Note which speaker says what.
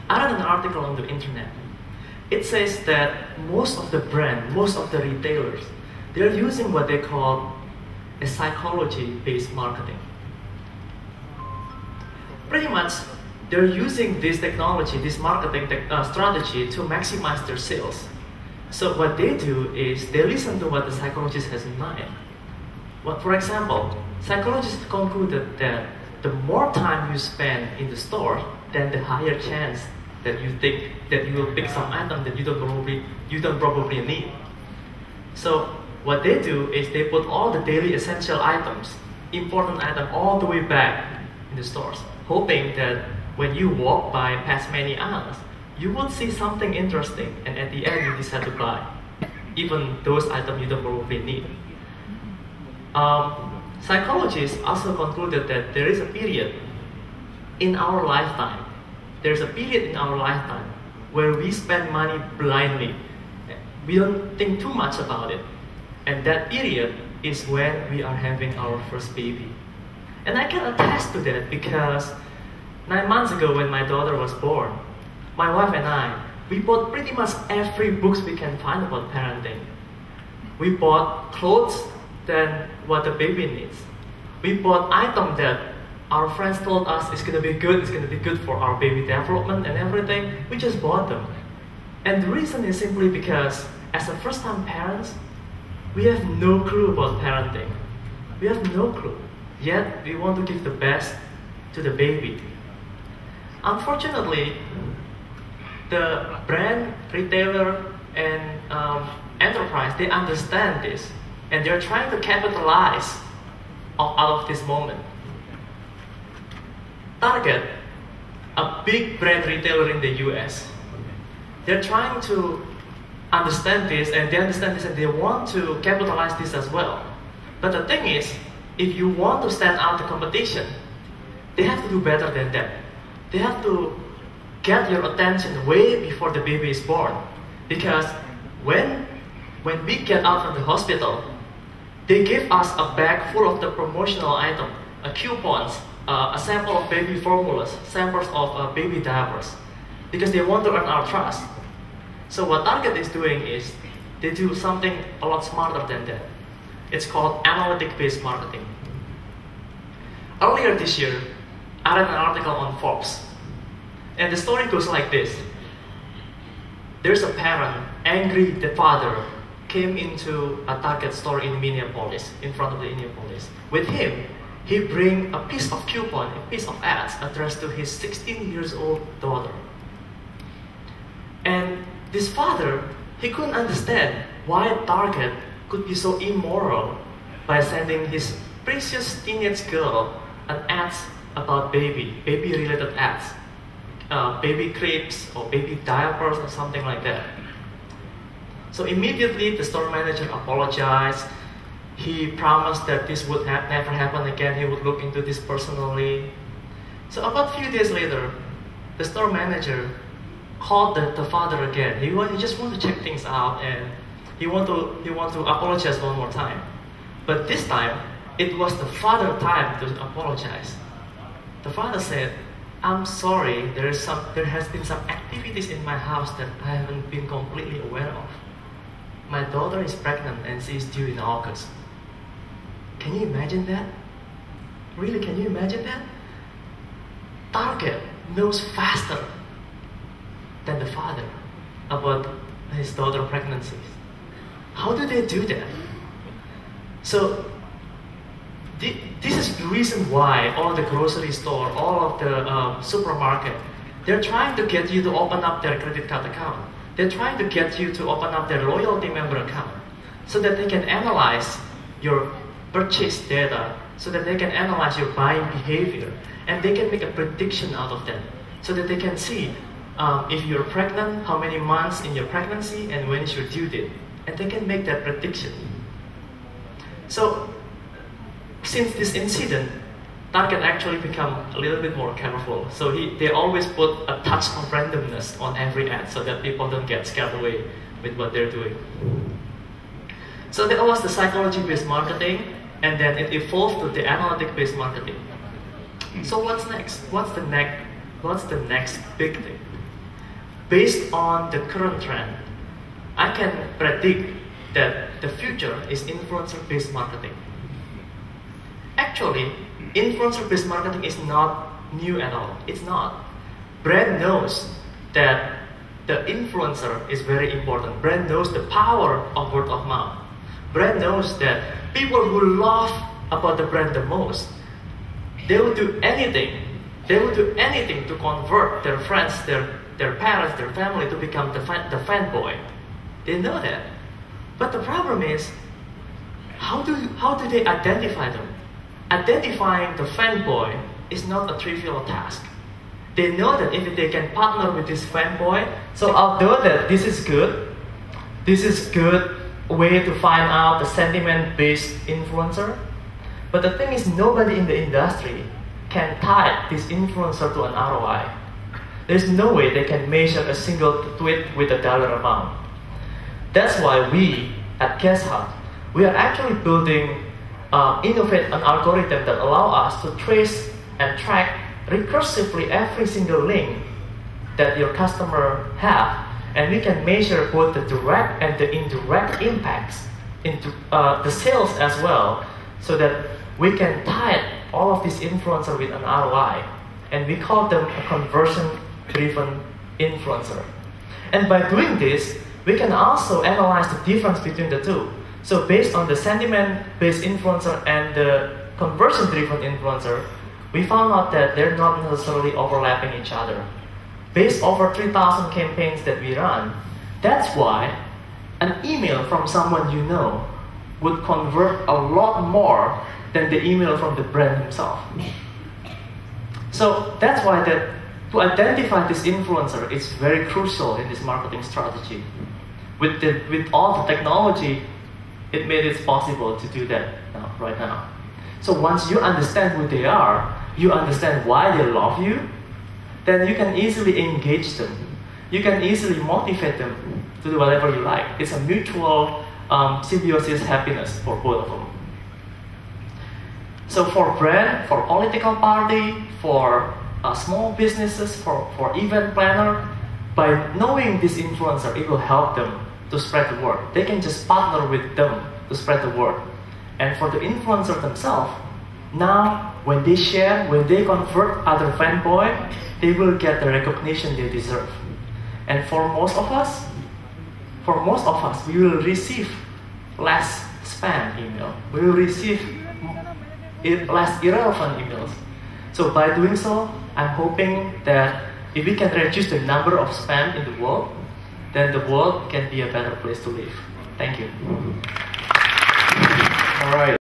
Speaker 1: I read an article on the internet. It says that most of the brands, most of the retailers, they're using what they call a psychology-based marketing. Pretty much, they're using this technology, this marketing strategy to maximize their sales. So what they do is they listen to what the psychologist has in mind. Well, for example, psychologists concluded that the more time you spend in the store, then the higher chance that you think that you will pick some item that you don't probably need. So what they do is they put all the daily essential items, important items, all the way back in the stores, hoping that when you walk by past many aisles, you would see something interesting, and at the end you decide to buy, even those items you don't probably need. Psychologists also concluded that there is a period in our lifetime, where we spend money blindly. We don't think too much about it. And that period is when we are having our first baby. And I can attest to that because 9 months ago when my daughter was born, my wife and I, we bought pretty much every books we can find about parenting. We bought clothes than what the baby needs. We bought items that our friends told us it's gonna be good for our baby development and everything. We just bought them. And the reason is simply because as a first-time parents, we have no clue about parenting. We have no clue. Yet we want to give the best to the baby. Unfortunately, the brand, retailer, and enterprise, they understand this, and they're trying to capitalize out of this moment. Target, a big brand retailer in the US, they're trying to understand this, and they understand this, and they want to capitalize this as well. But the thing is, if you want to stand out the competition, they have to do better than that. They have to get your attention way before the baby is born. Because when we get out from the hospital, they give us a bag full of the promotional item, coupons, a sample of baby formulas, samples of baby diapers, because they want to earn our trust. So what Target is doing is, they do something a lot smarter than that. It's called analytic-based marketing. Earlier this year, I read an article on Forbes, and the story goes like this. There's a parent, angry the father, came into a Target store in Minneapolis, in front of the Minneapolis. With him, he bring a piece of coupon, a piece of ads addressed to his 16-year-old daughter. And this father, he couldn't understand why Target could be so immoral by sending his precious teenage girl an ads about baby-related ads, baby cribs or baby diapers or something like that. So immediately the store manager apologized. He promised that this would never happen again. He would look into this personally. So about a few days later, the store manager called the father again. He just want to check things out, and he want to apologize one more time. But this time, it was the father's time to apologize. The father said, "I'm sorry, there has been some activities in my house that I haven't been completely aware of. My daughter is pregnant and she is due in August." Can you imagine that? Really, can you imagine that? Target knows faster than the father about his daughter's pregnancies. How do they do that? So this is the reason why all the grocery store, all of the supermarket, they're trying to get you to open up their credit card account. They're trying to get you to open up their loyalty member account so that they can analyze your purchase data, so that they can analyze your buying behavior, and they can make a prediction out of that, so that they can see if you're pregnant, how many months in your pregnancy, and when is your due date. And they can make that prediction. So, since this incident, Target actually become a little bit more careful. So they always put a touch of randomness on every ad so that people don't get scared away with what they're doing. So that was the psychology-based marketing, and then it evolved to the analytic-based marketing. So what's next? What's the next big thing? based on the current trend, I can predict that the future is influencer-based marketing. Actually, influencer-based marketing is not new at all. It's not. Brand knows that the influencer is very important. Brand knows the power of word of mouth. Brand knows that people who love about the brand the most, they will do anything. They will do anything to convert their friends, their parents, their family to become the fanboy. They know that. But the problem is, how do they identify them? Identifying the fanboy is not a trivial task. They know that if they can partner with this fanboy, so although that this is good way to find out the sentiment-based influencer, but the thing is nobody in the industry can tie this influencer to an ROI. There's no way they can measure a single tweet with a dollar amount. That's why we at Guesthub, we are actually building, innovate an algorithm that allow us to trace and track recursively every single link that your customer have, and we can measure both the direct and the indirect impacts into the sales as well, so that we can tie all of these influencer with an ROI, and we call them a conversion-driven influencer. And by doing this, we can also analyze the difference between the two. So based on the sentiment-based influencer and the conversion-driven influencer, we found out that they're not necessarily overlapping each other. Based over 3,000 campaigns that we run, that's why an email from someone you know would convert a lot more than the email from the brand himself. So that's why to identify this influencer is very crucial in this marketing strategy. With all the technology, it made it possible to do that right now. So once you understand who they are, you understand why they love you, then you can easily engage them. You can easily motivate them to do whatever you like. It's a mutual symbiosis happiness for both of them. So for brand, for political party, for small businesses, for event planner, by knowing this influencer, it will help them to spread the word. They can just partner with them to spread the word. And for the influencer themselves, now when they share, when they convert other fanboy, they will get the recognition they deserve. And for most of us, we will receive less spam email. We will receive less irrelevant emails. So by doing so, I'm hoping that if we can reduce the number of spam in the world, then the world can be a better place to live. Thank you.
Speaker 2: All right.